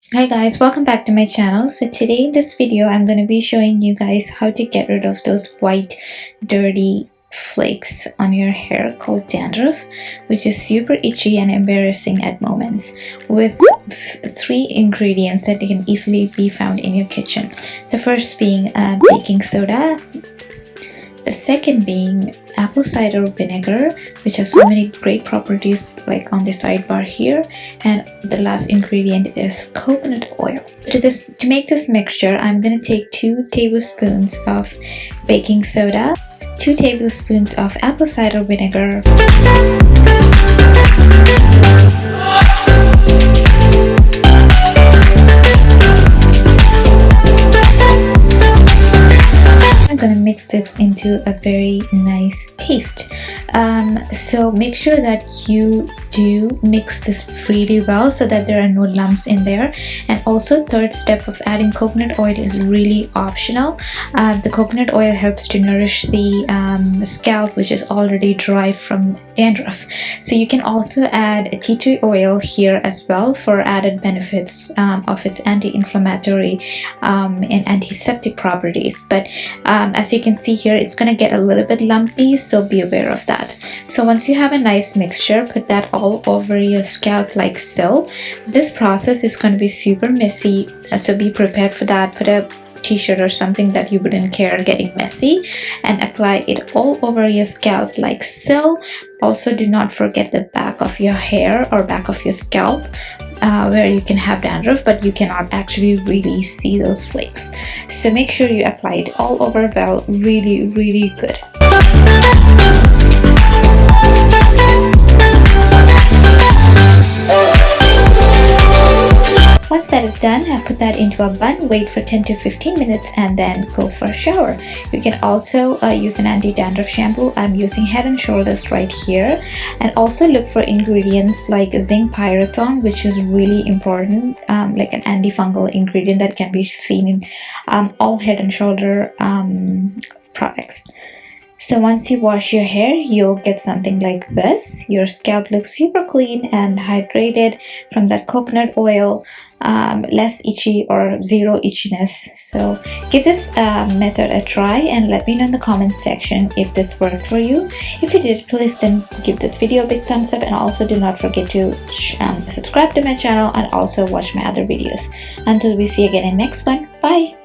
Hi guys, welcome back to my channel. So today in this video I'm going to be showing you guys how to get rid of those white dirty flakes on your hair called dandruff, which is super itchy and embarrassing at moments, with three ingredients that can easily be found in your kitchen. The first being baking soda, the second being apple cider vinegar, which has so many great properties like on the sidebar here, and the last ingredient is coconut oil. To make this mixture, I'm going to take 2 tablespoons of baking soda, 2 tablespoons of apple cider vinegar, I'm gonna mix this into a very nice paste. So make sure that you do mix this really well so that there are no lumps in there. And also, third step of adding coconut oil is really optional. The coconut oil helps to nourish the scalp, which is already dry from dandruff. So you can also add tea tree oil here as well for added benefits of its anti-inflammatory and antiseptic properties. But as you can see here, it's going to get a little bit lumpy, so be aware of that. So once you have a nice mixture, put that all over your scalp like so. This process is going to be super messy, so be prepared for that. Put a t-shirt or something that you wouldn't care getting messy, and apply it all over your scalp like so. Also, do not forget the back of your hair or back of your scalp, where you can have dandruff but you cannot actually really see those flakes. So make sure you apply it all over well, really good. Once that is done, I put that into a bun, wait for 10 to 15 minutes, and then go for a shower. You can also use an anti-dandruff shampoo. I'm using Head and Shoulders right here. And also look for ingredients like zinc pyrazone, which is really important, like an antifungal ingredient that can be seen in all Head and Shoulder products. So once you wash your hair, you'll get something like this. Your scalp looks super clean and hydrated from that coconut oil, less itchy or zero itchiness. So give this method a try and let me know in the comments section if this worked for you. If you did, please then give this video a big thumbs up, and also do not forget to subscribe to my channel and also watch my other videos. Until we see you again in next one, bye!